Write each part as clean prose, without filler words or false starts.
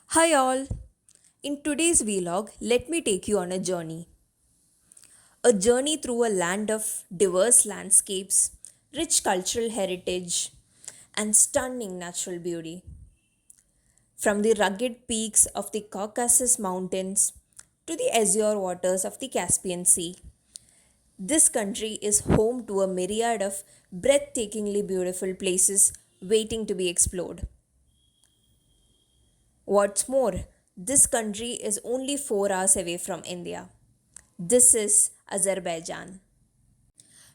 Hi all! In today's vlog, let me take you on a journey. A journey through a land of diverse landscapes, rich cultural heritage, and stunning natural beauty. From the rugged peaks of the Caucasus Mountains to the azure waters of the Caspian Sea, this country is home to a myriad of breathtakingly beautiful places waiting to be explored. What's more, this country is only 4 hours away from India. This is Azerbaijan.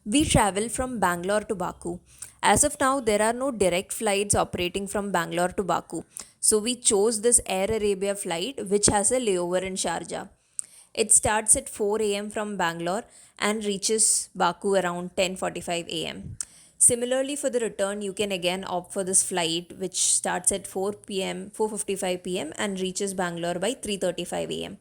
We travel from Bangalore to Baku. As of now, there are no direct flights operating from Bangalore to Baku. So we chose this Air Arabia flight which has a layover in Sharjah. It starts at 4 am from Bangalore and reaches Baku around 10:45 am. Similarly, for the return, you can again opt for this flight which starts at 4 pm, 4:55 pm and reaches Bangalore by 3:35 am.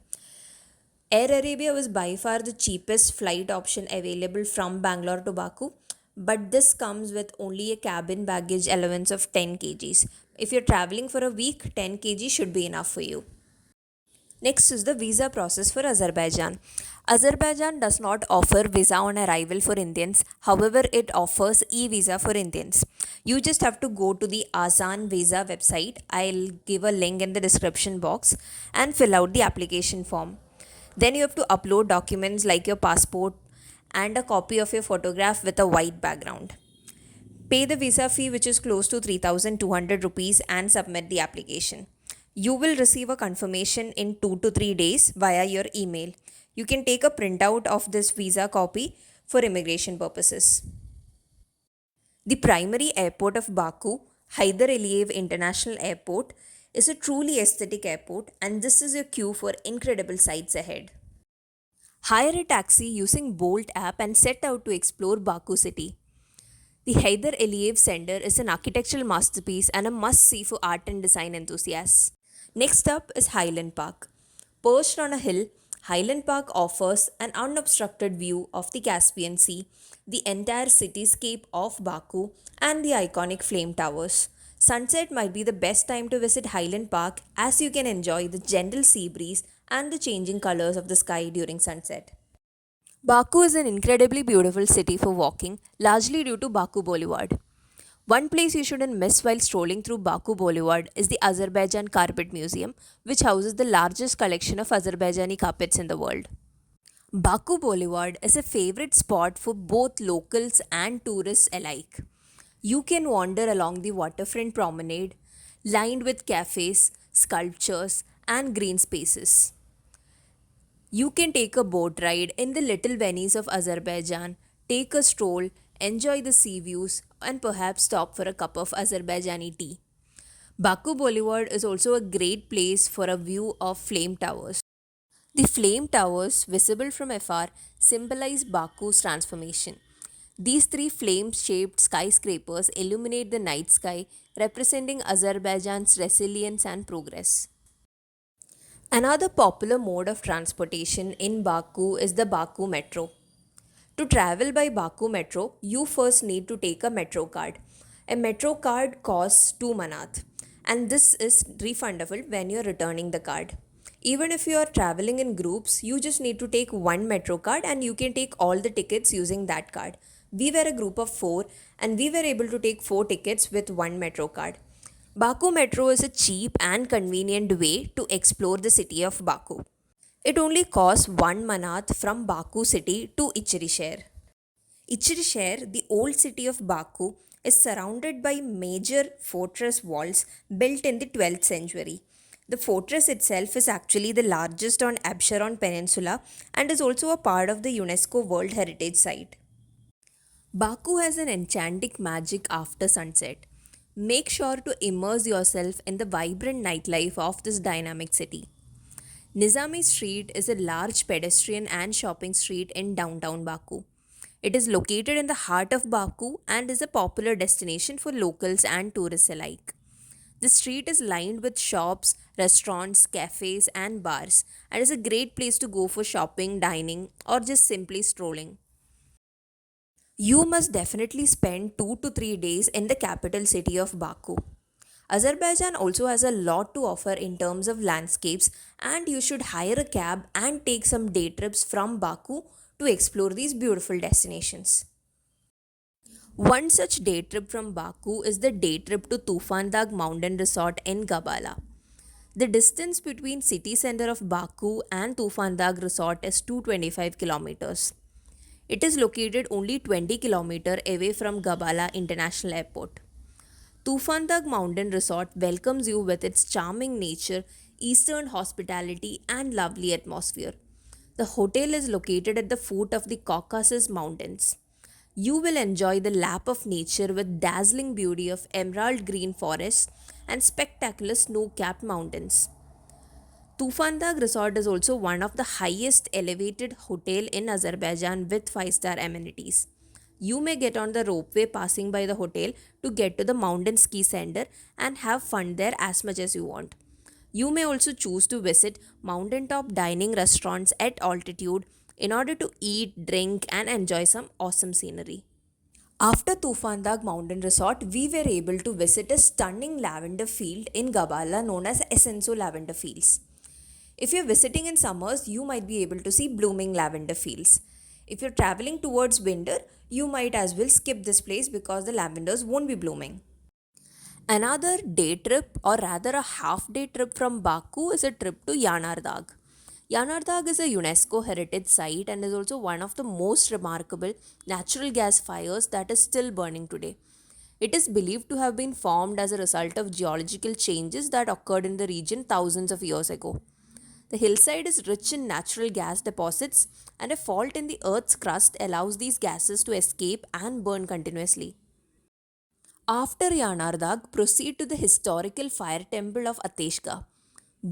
Air Arabia was by far the cheapest flight option available from Bangalore to Baku, but this comes with only a cabin baggage allowance of 10 kgs. If you're traveling for a week, 10 kg should be enough for you. Next is the visa process for Azerbaijan. Azerbaijan does not offer visa on arrival for Indians. However, it offers e-visa for Indians. You just have to go to the Azan Visa website. I'll give a link in the description box and fill out the application form. Then you have to upload documents like your passport and a copy of your photograph with a white background. Pay the visa fee, which is close to 3,200 rupees, and submit the application. You will receive a confirmation in 2 to 3 days via your email. You can take a printout of this visa copy for immigration purposes. The primary airport of Baku, Haidar Aliyev International Airport, is a truly aesthetic airport, and this is your cue for incredible sights ahead. Hire a taxi using Bolt app and set out to explore Baku city. The Haidar Aliyev Center is an architectural masterpiece and a must see for art and design enthusiasts. Next up is Highland Park. Perched on a hill, Highland Park offers an unobstructed view of the Caspian Sea, the entire cityscape of Baku, and the iconic flame towers. Sunset might be the best time to visit Highland Park as you can enjoy the gentle sea breeze and the changing colors of the sky during sunset. Baku is an incredibly beautiful city for walking, largely due to Baku Boulevard. One place you shouldn't miss while strolling through Baku Boulevard is the Azerbaijan Carpet Museum, which houses the largest collection of Azerbaijani carpets in the world. Baku Boulevard is a favorite spot for both locals and tourists alike. You can wander along the waterfront promenade, lined with cafes, sculptures, and green spaces. You can take a boat ride in the little Venice of Azerbaijan, take a stroll, enjoy the sea views, and perhaps stop for a cup of Azerbaijani tea. Baku Boulevard is also a great place for a view of flame towers. The flame towers, visible from afar, symbolize Baku's transformation. These three flame shaped skyscrapers illuminate the night sky, representing Azerbaijan's resilience and progress. Another popular mode of transportation in Baku is the Baku Metro. To travel by Baku Metro, you first need to take a Metro card. A Metro card costs 2 manat, and this is refundable when you're returning the card. Even if you are traveling in groups, you just need to take one Metro card and you can take all the tickets using that card. We were a group of 4 and we were able to take 4 tickets with one Metro card. Baku Metro is a cheap and convenient way to explore the city of Baku. It only costs 1 manat from Baku city to Ichirishehir. Ichirishehir, the old city of Baku, is surrounded by major fortress walls built in the 12th century. The fortress itself is actually the largest on Absheron Peninsula and is also a part of the UNESCO World Heritage Site. Baku has an enchanting magic after sunset. Make sure to immerse yourself in the vibrant nightlife of this dynamic city. Nizami Street is a large pedestrian and shopping street in downtown Baku. It is located in the heart of Baku and is a popular destination for locals and tourists alike. The street is lined with shops, restaurants, cafes, and bars, and is a great place to go for shopping, dining, or just simply strolling. You must definitely spend 2 to 3 days in the capital city of Baku. Azerbaijan also has a lot to offer in terms of landscapes, and you should hire a cab and take some day trips from Baku to explore these beautiful destinations. One such day trip from Baku is the day trip to Tufandag Mountain Resort in Gabala. The distance between city center of Baku and Tufandag Resort is 225 kilometers. It is located only 20 kilometers away from Gabala International Airport. Tufandag Mountain Resort welcomes you with its charming nature, eastern hospitality, and lovely atmosphere. The hotel is located at the foot of the Caucasus Mountains. You will enjoy the lap of nature with dazzling beauty of emerald green forests and spectacular snow-capped mountains. Tufandag Resort is also one of the highest elevated hotel in Azerbaijan with 5-star amenities. You may get on the ropeway passing by the hotel to get to the mountain ski center and have fun there as much as you want. You may also choose to visit mountaintop dining restaurants at altitude in order to eat, drink, and enjoy some awesome scenery. After Tufandag Mountain Resort, we were able to visit a stunning lavender field in Gabala known as Essenso Lavender Fields. If you're visiting in summers, you might be able to see blooming lavender fields. If you're traveling towards winter, you might as well skip this place because the lavenders won't be blooming. Another day trip, or rather a half day trip from Baku, is a trip to Yanardag. Yanardag is a UNESCO heritage site and is also one of the most remarkable natural gas fires that is still burning today. It is believed to have been formed as a result of geological changes that occurred in the region thousands of years ago. The hillside is rich in natural gas deposits, and a fault in the earth's crust allows these gases to escape and burn continuously. After Yanardag, proceed to the historical fire temple of Ateshga.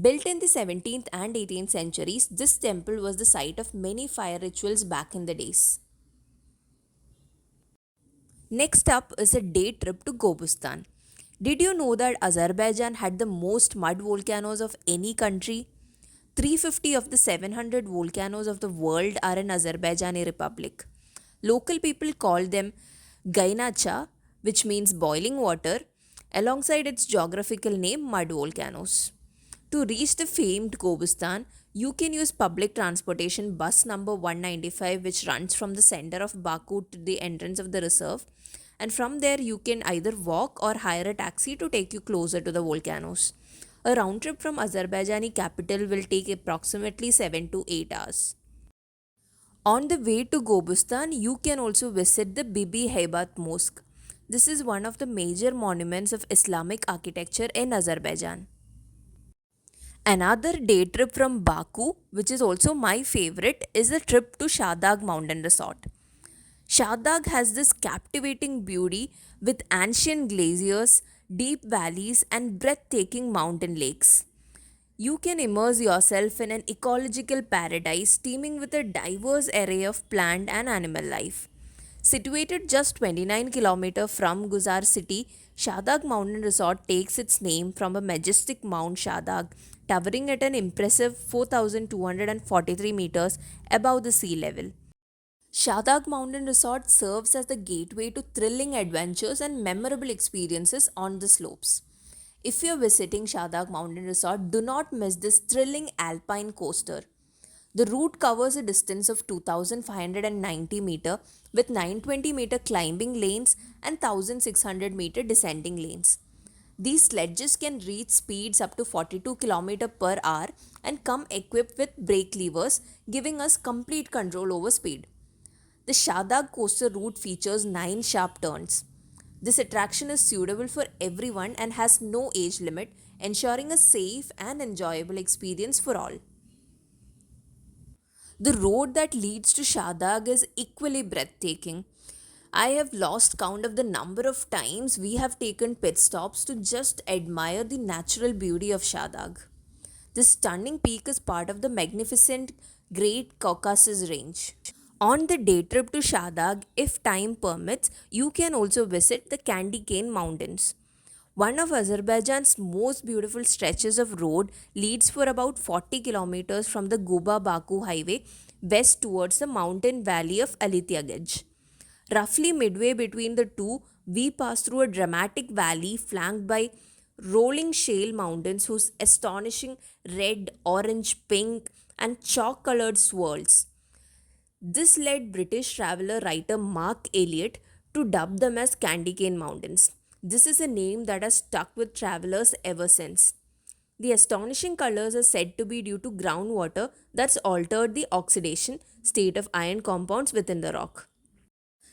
Built in the 17th and 18th centuries, this temple was the site of many fire rituals back in the days. Next up is a day trip to Gobustan. Did you know that Azerbaijan had the most mud volcanoes of any country? 350 of the 700 volcanoes of the world are in Azerbaijani Republic. Local people call them Gainacha, which means boiling water, alongside its geographical name mud volcanoes. To reach the famed Gobustan, you can use public transportation bus number 195, which runs from the center of Baku to the entrance of the reserve, and from there you can either walk or hire a taxi to take you closer to the volcanoes. A round trip from Azerbaijani capital will take approximately 7 to 8 hours. On the way to Gobustan, you can also visit the Bibi Heibat Mosque. This is one of the major monuments of Islamic architecture in Azerbaijan. Another day trip from Baku, which is also my favorite, is a trip to Shadag Mountain Resort. Shadag has this captivating beauty with ancient glaciers, deep valleys, and breathtaking mountain lakes. You can immerse yourself in an ecological paradise teeming with a diverse array of plant and animal life. Situated just 29 km from Guzar city, Shadag Mountain Resort takes its name from a majestic Mount Shadag, towering at an impressive 4,243 meters above the sea level. Shadag Mountain Resort serves as the gateway to thrilling adventures and memorable experiences on the slopes. If you're visiting Shadag Mountain Resort, do not miss this thrilling alpine coaster. The route covers a distance of 2,590 meter with 920-meter climbing lanes and 1,600-meter descending lanes. These sledges can reach speeds up to 42 km per hour and come equipped with brake levers, giving us complete control over speed. The Shadag coaster route features 9 sharp turns. This attraction is suitable for everyone and has no age limit, ensuring a safe and enjoyable experience for all. The road that leads to Shadag is equally breathtaking. I have lost count of the number of times we have taken pit stops to just admire the natural beauty of Shadag. This stunning peak is part of the magnificent Great Caucasus Range. On the day trip to Shadag, if time permits, you can also visit the Candy Cane Mountains. One of Azerbaijan's most beautiful stretches of road leads for about 40 kilometers from the Guba Baku highway west towards the mountain valley of Alityagaj. Roughly midway between the two, we pass through a dramatic valley flanked by rolling shale mountains whose astonishing red, orange, pink, and chalk colored swirls. This led British traveler writer Mark Elliott to dub them as Candy Cane Mountains. This is a name that has stuck with travelers ever since. The astonishing colors are said to be due to groundwater that's altered the oxidation state of iron compounds within the rock.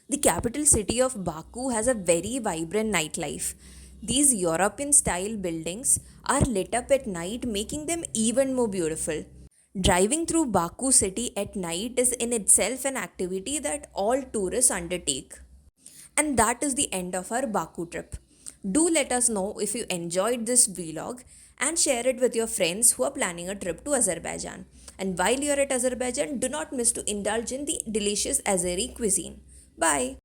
The capital city of Baku has a very vibrant nightlife. These European style buildings are lit up at night, making them even more beautiful. Driving through Baku city at night is in itself an activity that all tourists undertake. And that is the end of our Baku trip. Do let us know if you enjoyed this vlog and share it with your friends who are planning a trip to Azerbaijan. And while you are at Azerbaijan, do not miss to indulge in the delicious Azeri cuisine. Bye.